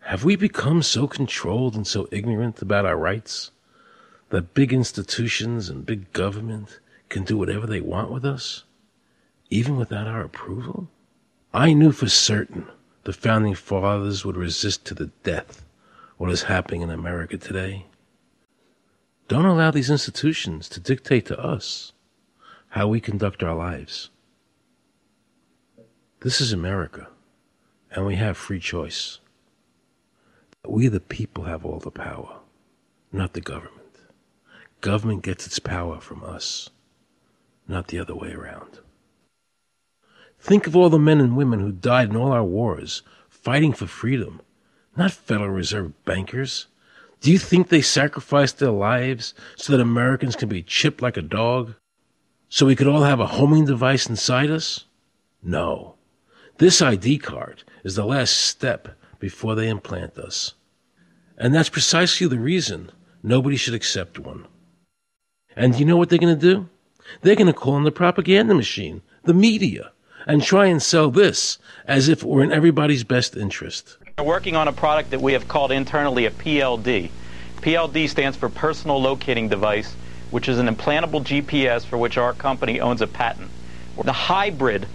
Have we become so controlled and so ignorant about our rights that big institutions and big government can do whatever they want with us, even without our approval? I knew for certain the Founding Fathers would resist to the death what is happening in America today. Don't allow these institutions to dictate to us how we conduct our lives. This is America, and we have free choice. We the people have all the power, not the government. Government gets its power from us, not the other way around. Think of all the men and women who died in all our wars, fighting for freedom, not Federal Reserve bankers. Do you think they sacrificed their lives so that Americans can be chipped like a dog? So we could all have a homing device inside us? No. This ID card is the last step before they implant us. And that's precisely the reason nobody should accept one. And you know what they're going to do? They're going to call in the propaganda machine, the media, and try and sell this as if it were in everybody's best interest. We're working on a product that we have called internally a PLD. PLD stands for Personal Locating Device, which is an implantable GPS for which our company owns a patent. The hybrid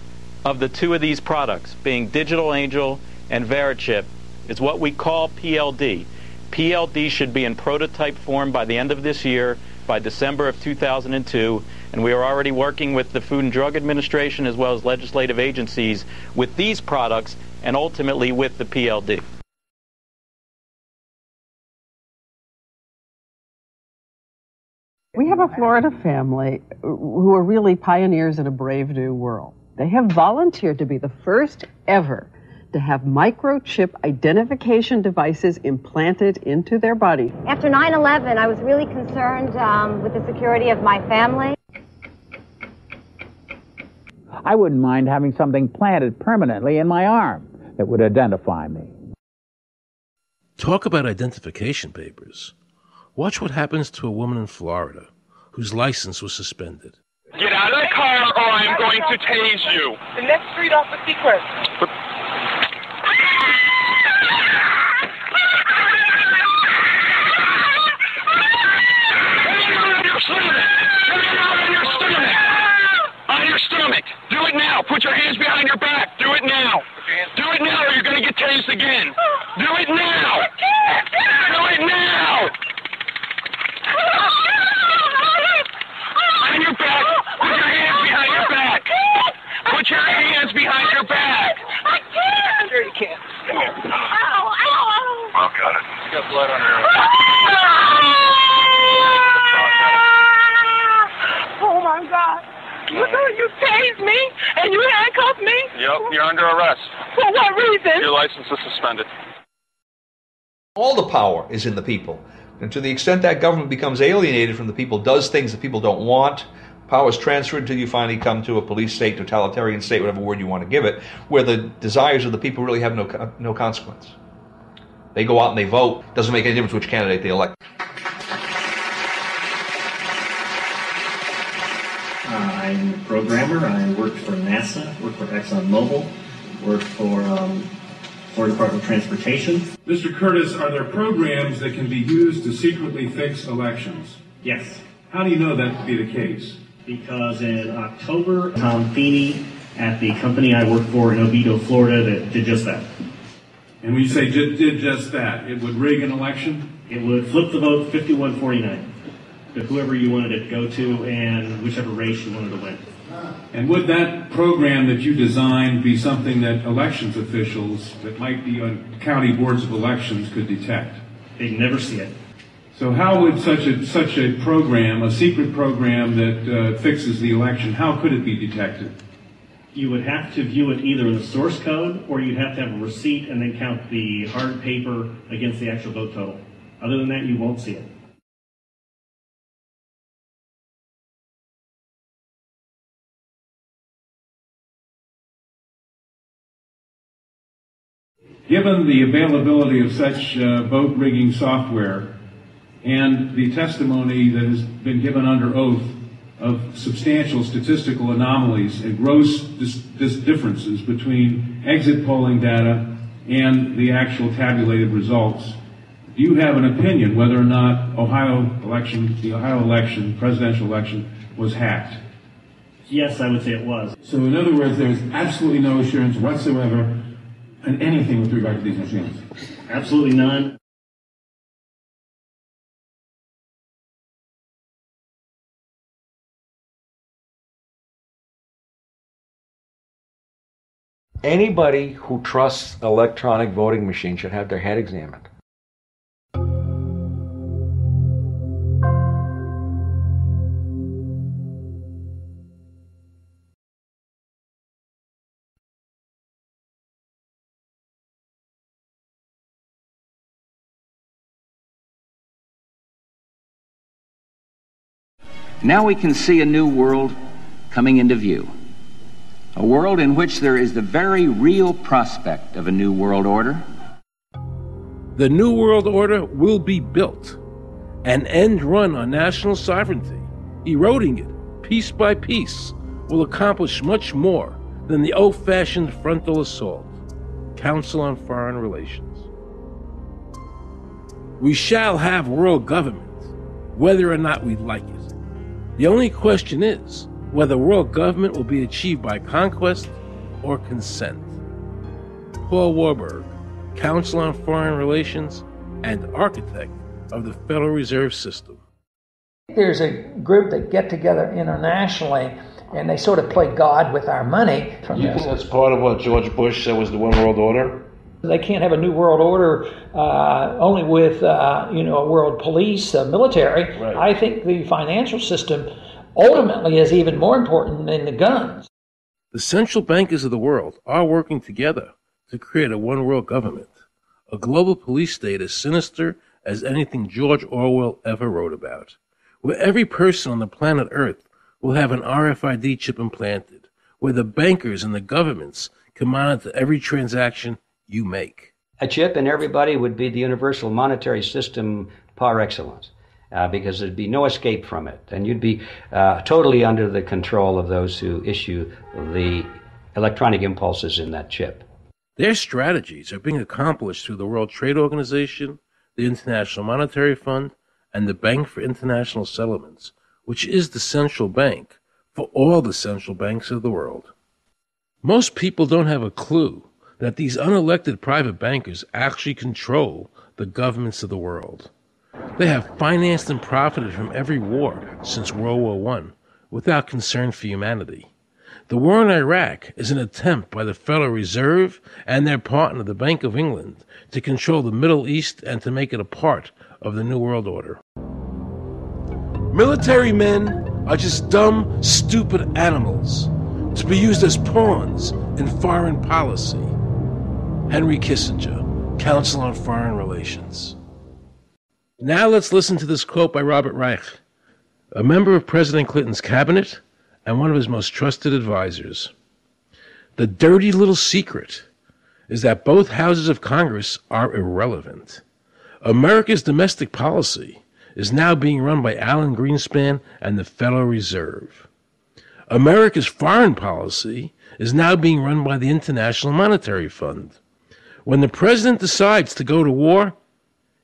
of the two of these products, being Digital Angel and Verichip, is what we call PLD. PLD should be in prototype form by the end of this year, by December of 2002, and we are already working with the Food and Drug Administration as well as legislative agencies with these products and ultimately with the PLD. We have a Florida family who are really pioneers in a brave new world. They have volunteered to be the first ever to have microchip identification devices implanted into their body. After 9/11, I was really concerned with the security of my family. I wouldn't mind having something planted permanently in my arm that would identify me. Talk about identification papers. Watch what happens to a woman in Florida whose license was suspended. Get out of the car or I'm going to tase you. The next street off of Seacrest. On your stomach. Do it now. Put your hands behind your back. Do it now. Do it now or you're going to get tased again. Do it now. Do it now. On your back. Put your hands behind your back. Put your hands behind your back. I can't. Sure you can. Come here. Oh, got it. You got blood on her. Oh, my God. You tased me and you handcuffed me? Yep, you're under arrest. For what reason? Your license is suspended. All the power is in the people. And to the extent that government becomes alienated from the people, does things that people don't want, power is transferred until you finally come to a police state, totalitarian state, whatever word you want to give it, where the desires of the people really have no consequence. They go out and they vote. Doesn't make any difference which candidate they elect. I'm a programmer. I worked for NASA, worked for ExxonMobil, worked for Florida Department of Transportation. Mr. Curtis, are there programs that can be used to secretly fix elections? Yes. How do you know that to be the case? Because in October, Tom Feeney at the company I worked for in Oviedo, Florida, that did just that. And when you say did just that, it would rig an election? It would flip the vote 51-49 to whoever you wanted it to go to and whichever race you wanted to win. And would that program that you designed be something that elections officials that might be on county boards of elections could detect? They'd never see it. So how would such a program, a secret program that fixes the election, how could it be detected? You would have to view it either in the source code or you'd have to have a receipt and then count the hard paper against the actual vote total. Other than that, you won't see it. Given the availability of such vote rigging software and the testimony that has been given under oath of substantial statistical anomalies and gross differences between exit polling data and the actual tabulated results, do you have an opinion whether or not the Ohio election, presidential election, was hacked? Yes, I would say it was. So in other words, there's absolutely no assurance whatsoever in anything with regard to these machines? Absolutely none. Anybody who trusts electronic voting machines should have their head examined. Now we can see a new world coming into view. A world in which there is the very real prospect of a new world order. The new world order will be built, an end run on national sovereignty, eroding it piece by piece, will accomplish much more than the old-fashioned frontal assault. Council on Foreign Relations. We shall have world government, whether or not we like it. The only question is whether world government will be achieved by conquest or consent. Paul Warburg, Council on Foreign Relations and architect of the Federal Reserve System. There's a group that get together internationally and they sort of play God with our money. Do you think that's part of what George Bush said was the one world order? They can't have a new world order only with a world police, military. Right. I think the financial system ultimately is even more important than the guns. The central bankers of the world are working together to create a one world government, a global police state as sinister as anything George Orwell ever wrote about, where every person on the planet Earth will have an RFID chip implanted, where the bankers and the governments can monitor every transaction you make. A chip in everybody would be the universal monetary system par excellence. Because there'd be no escape from it. And you'd be totally under the control of those who issue the electronic impulses in that chip. Their strategies are being accomplished through the World Trade Organization, the International Monetary Fund, and the Bank for International Settlements, which is the central bank for all the central banks of the world. Most people don't have a clue that these unelected private bankers actually control the governments of the world. They have financed and profited from every war since World War I without concern for humanity. The war in Iraq is an attempt by the Federal Reserve and their partner, the Bank of England, to control the Middle East and to make it a part of the New World Order. Military men are just dumb, stupid animals to be used as pawns in foreign policy. Henry Kissinger, Council on Foreign Relations. Now let's listen to this quote by Robert Reich, a member of President Clinton's cabinet and one of his most trusted advisors. The dirty little secret is that both houses of Congress are irrelevant. America's domestic policy is now being run by Alan Greenspan and the Federal Reserve. America's foreign policy is now being run by the International Monetary Fund. When the president decides to go to war,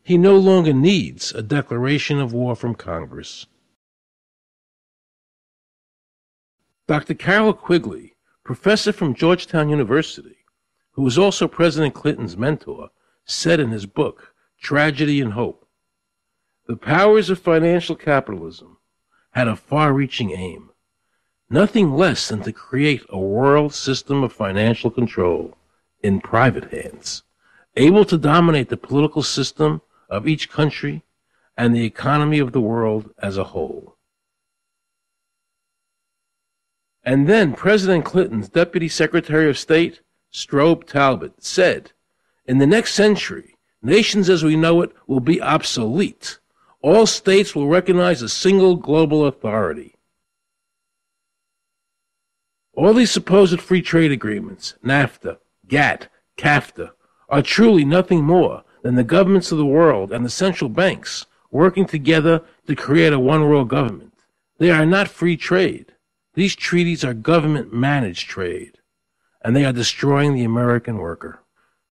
he no longer needs a declaration of war from Congress. Dr. Carroll Quigley, professor from Georgetown University, who was also President Clinton's mentor, said in his book, Tragedy and Hope, the powers of financial capitalism had a far-reaching aim, nothing less than to create a world system of financial control in private hands, able to dominate the political system of each country and the economy of the world as a whole. And then President Clinton's Deputy Secretary of State, Strobe Talbot, said, in the next century, nations as we know it will be obsolete. All states will recognize a single global authority. All these supposed free trade agreements, NAFTA, GATT, CAFTA, are truly nothing more than the governments of the world and the central banks working together to create a one-world government. They are not free trade. These treaties are government-managed trade, and they are destroying the American worker.